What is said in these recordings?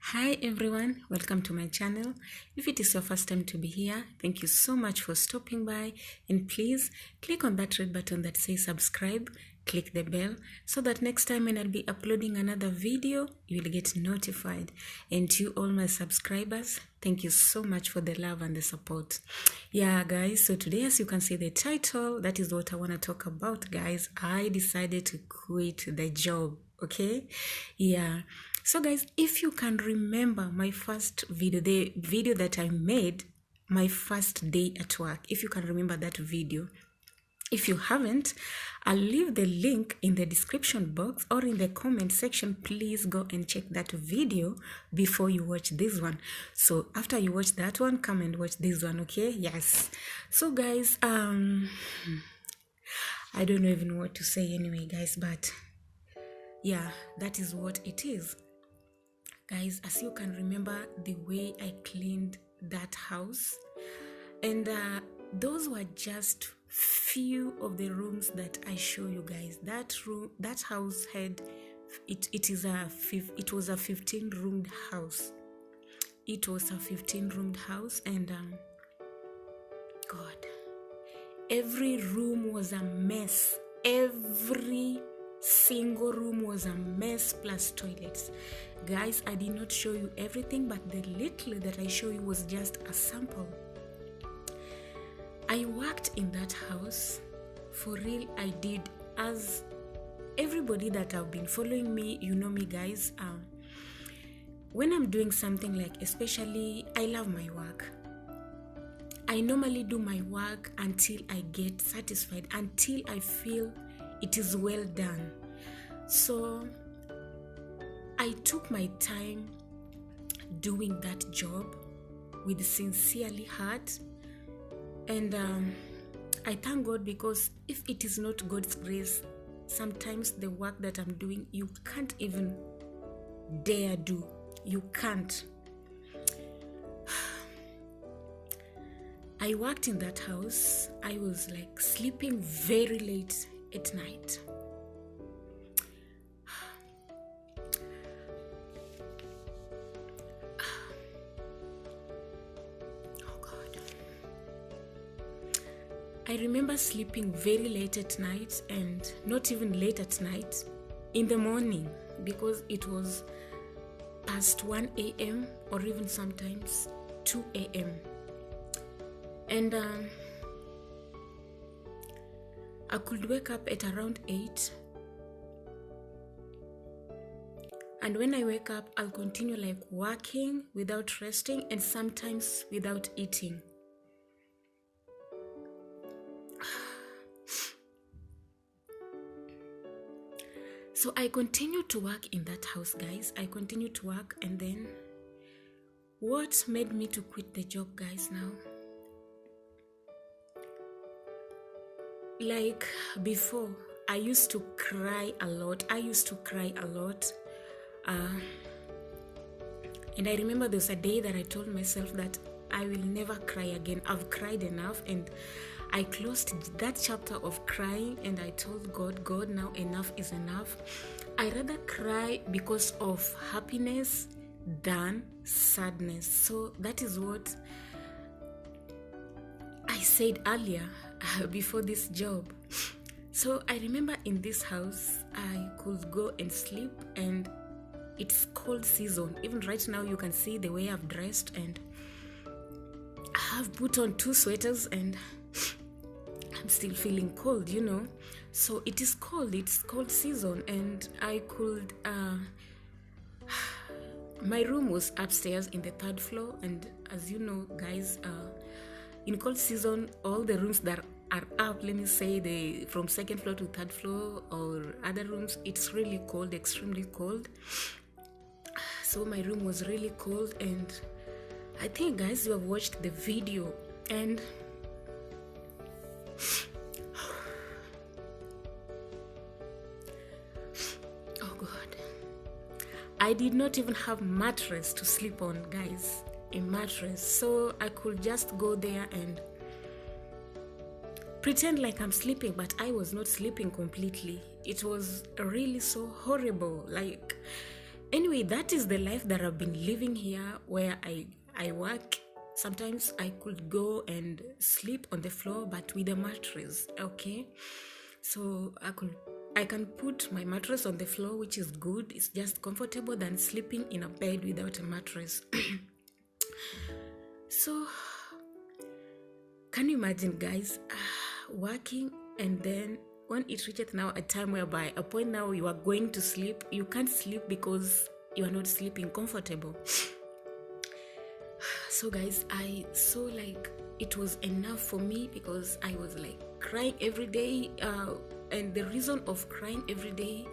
Hi everyone, welcome to my channel. If it is your first time to be here, thank you so much for stopping by, and please click on that red button that says subscribe, click the bell so that next time when I'll be uploading another video, you will get notified. And to all my subscribers, thank you so much for the love and the support. Yeah guys, so today as you can see the title, that is what I want to talk about guys. I decided to quit the job, okay? Yeah. So guys, if you can remember my first video, the video that I made my first day at work, if you can remember that video. If you haven't, I'll leave the link in the description box or in the comment section. Please go and check that video before you watch this one. So after you watch that one, come and watch this one, okay? Yes. So guys, I don't know even what to say anyway, guys, but yeah, that is what it is. Guys, as you can remember the way I cleaned that house, and those were just few of the rooms that I show you guys. That house had it was a 15-roomed house. It was a 15-roomed house, and God, every room was a mess. Every single room was a mess, plus toilets. Guys, I did not show you everything, but the little that I show you was just a sample. I worked in that house, for real I did. As everybody that have been following me, you know me guys, when I'm doing something, like especially I love my work, I normally do my work until I get satisfied, until I feel it is well done. So I took my time doing that job with sincerely heart, and I thank God, because if it is not God's grace, sometimes the work that I'm doing you can't even dare do. You can't. I worked in that house. I was like sleeping very late at night. Oh God. I remember sleeping very late at night, and not even late at night, in the morning, because it was past 1 a.m. or even sometimes 2 a.m. And I could wake up at around 8, and when I wake up, I'll continue like working without resting, and sometimes without eating. So I continued to work in that house, guys. I continued to work, and then what made me to quit the job, guys, now? Like before, I used to cry a lot. And I remember there was a day that I told myself that I will never cry again. I've cried enough, and I closed that chapter of crying, and I told God, now enough is enough. I rather cry because of happiness than sadness. So that is what I said earlier before this job. So I remember in this house, I could go and sleep, and it's cold season. Even right now, you can see the way I've dressed, and I have put on 2 sweaters, and I'm still feeling cold, you know. So it is cold. It's cold season, and I could my room was upstairs in the 3rd floor, and as you know guys, in cold season, all the rooms that are up, let me say from 2nd floor to 3rd floor or other rooms, it's really cold, extremely cold. So my room was really cold, and I think guys, you have watched the video, and oh God, I did not even have mattress to sleep on, guys, a mattress. So I could just go there and pretend like I'm sleeping, but I was not sleeping completely. It was really so horrible, like, anyway, that is the life that I've been living here, where I work. Sometimes I could go and sleep on the floor, but with a mattress. Okay, so I can put my mattress on the floor, which is good. It's just comfortable than sleeping in a bed without a mattress. So can you imagine, guys, working, and then when it reaches now a time whereby a point now you are going to sleep, you can't sleep because you are not sleeping comfortable. So guys, I saw like it was enough for me, because I was like crying every day, and the reason of crying every day,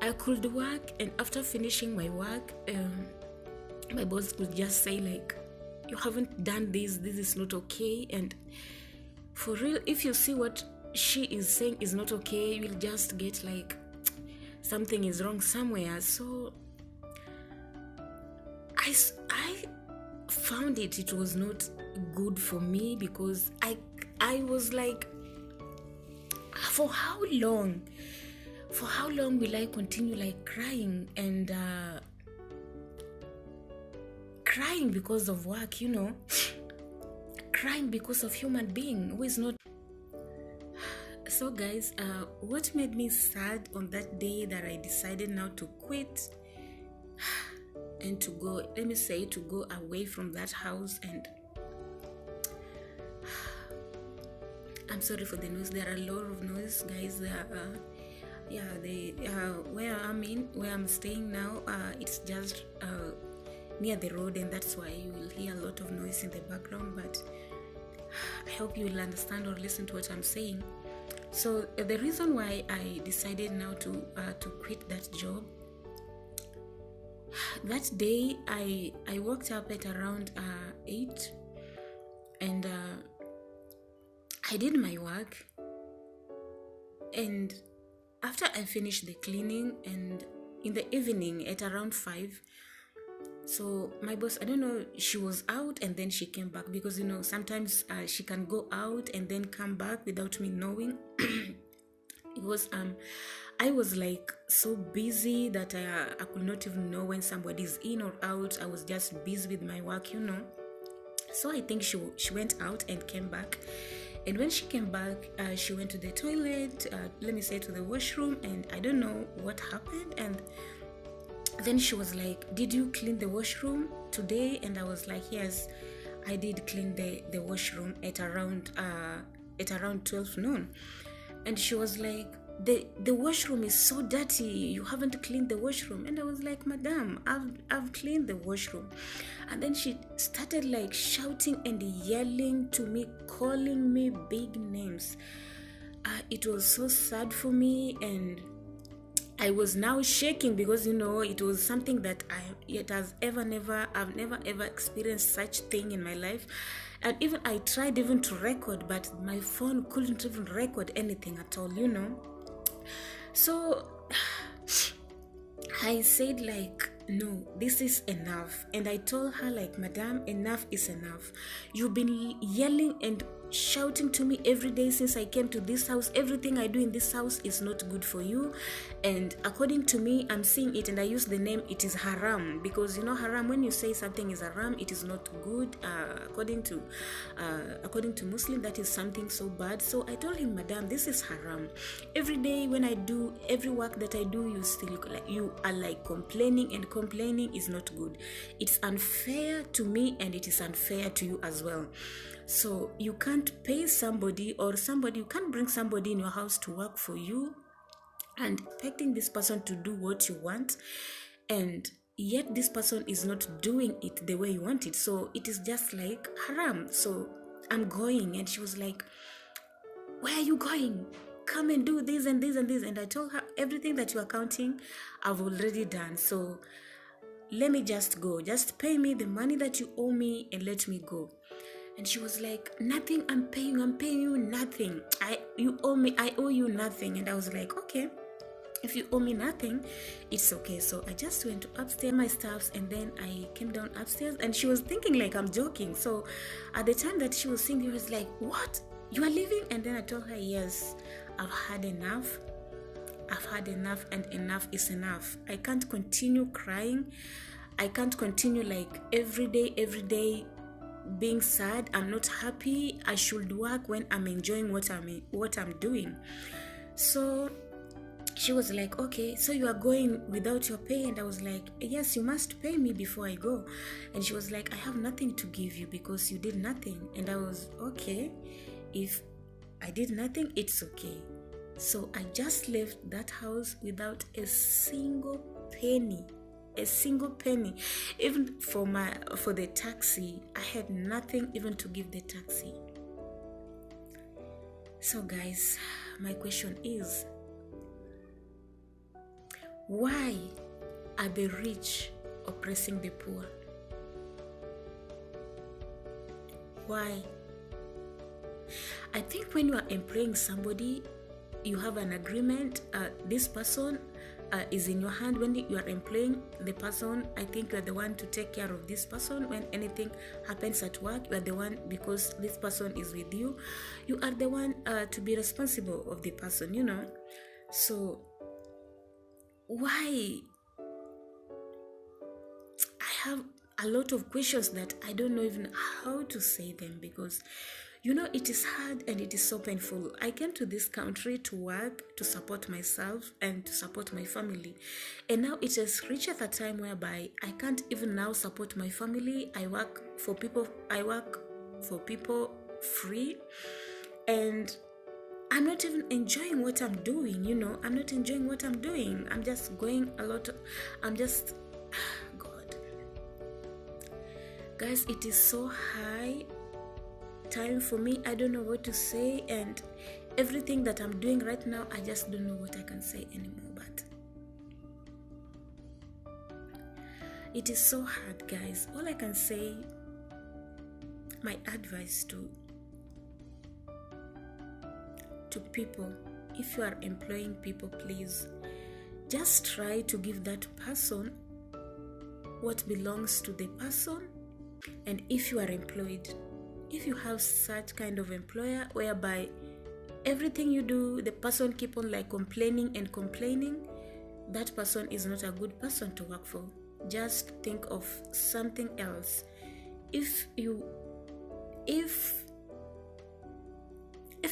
I could work, and after finishing my work, my boss could just say like, you haven't done this is not okay. And for real, if you see what she is saying is not okay, you'll just get like something is wrong somewhere. So I found it was not good for me, because I was like, for how long will I continue like crying and crying because of work, crying because of human being who is not. So guys, what made me sad on that day that I decided now to quit and to go, to go away from that house. And I'm sorry for the noise, there are a lot of noise, guys. Where I'm staying now, it's just near the road, and that's why you will hear a lot of noise in the background, but I hope you will understand or listen to what I'm saying. So the reason why I decided now to quit that job, that day I woke up at around 8, and I did my work, and after I finished the cleaning, and in the evening at around 5, so my boss, I don't know, she was out and then she came back, because sometimes she can go out and then come back without me knowing. Because I was like so busy that I could not even know when somebody is in or out. I was just busy with my work, So I think she went out and came back. And when she came back, she went to the toilet, to the washroom, and I don't know what happened. And then she was like, did you clean the washroom today? And I was like, yes, I did clean the washroom at around 12 noon. And she was like, the washroom is so dirty, you haven't cleaned the washroom. And I was like, madam, I've cleaned the washroom. And then she started like shouting and yelling to me, calling me big names. It was so sad for me, and I was now shaking, because it was something that I've never ever experienced such thing in my life. And even I tried even to record, but my phone couldn't even record anything at all, So I said like, no, this is enough. And I told her like, madam, enough is enough. You've been yelling and shouting to me every day since I came to this house. Everything I do in this house is not good for you, and according to me, I'm seeing it, and I use the name, it is haram, because haram, when you say something is haram, it is not good. According to Muslim, that is something so bad. So I told him, madam, this is haram. Every day when I do every work that I do, you are like complaining, and complaining is not good. It's unfair to me, and it is unfair to you as well. So you can't pay somebody, or you can't bring somebody in your house to work for you and expecting this person to do what you want, and yet this person is not doing it the way you want it. So it is just like haram. So I'm going. And she was like, where are you going? Come and do this and this and this. And I told her, everything that you are counting, I've already done. So let me just go. Just pay me the money that you owe me and let me go. And she was like, nothing, I'm paying you nothing. I owe you nothing. And I was like, okay, if you owe me nothing, it's okay. So I just went upstairs, my stuffs, and then I came down upstairs, and she was thinking like I'm joking. So at the time that she was saying, she was like, what? You are leaving? And then I told her, yes, I've had enough. I've had enough, and enough is enough. I can't continue crying. I can't continue like every day being sad. I'm not happy. I should work when I'm enjoying what I'm doing. So she was like, okay, so you are going without your pay? And I was like, yes, you must pay me before I go. And she was like, I have nothing to give you because you did nothing. And I was, okay, if I did nothing, it's okay. So I just left that house without a single penny. Even for the taxi, I had nothing even to give the taxi. So guys, my question is, why are the rich oppressing the poor? Why? I think when you are employing somebody, you have an agreement. This person is in your hand. When you are employing the person, I think you are the one to take care of this person. When anything happens at work, you are the one, because this person is with you. You are the one to be responsible of the person, you know. So why? I have a lot of questions that I don't know even how to say them, because you know, it is hard and it is so painful. I came to this country to work, to support myself and to support my family. And now it has reached a time whereby I can't even now support my family. I work for people free, and I'm not even enjoying what I'm doing, you know. I'm not enjoying what I'm doing. I'm just going God. Guys, it is so high time for me. I don't know what to say, and everything that I'm doing right now, I just don't know what I can say anymore. But it is so hard, guys. All I can say, my advice to people, if you are employing people, please just try to give that person what belongs to the person. And if you are employed, if you have such kind of employer whereby everything you do, the person keep on like complaining, that person is not a good person to work for. Just think of something else. If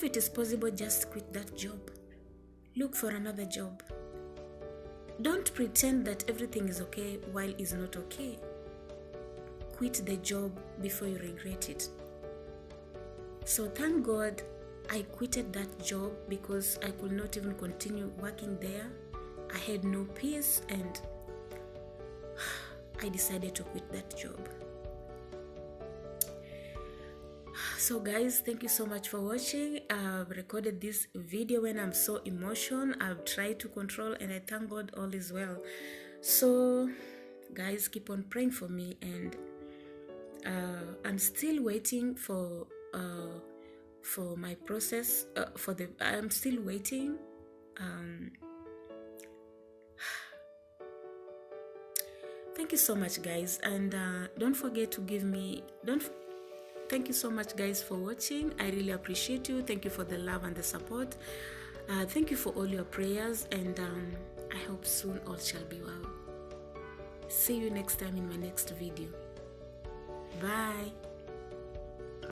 it is possible, just quit that job. Look for another job. Don't pretend that everything is okay while it's not okay. Quit the job before you regret it. So thank God I quitted that job, because I could not even continue working there. I had no peace, and I decided to quit that job. So guys, thank you so much for watching. I've recorded this video when I'm so emotional. I've tried to control, and I thank God all is well. So guys, keep on praying for me, and I'm still waiting for my process. I'm still waiting. Thank you so much, guys, and don't forget to give me. Thank you so much, guys, for watching. I really appreciate you. Thank you for the love and the support. Thank you for all your prayers, and I hope soon all shall be well. See you next time in my next video. Bye.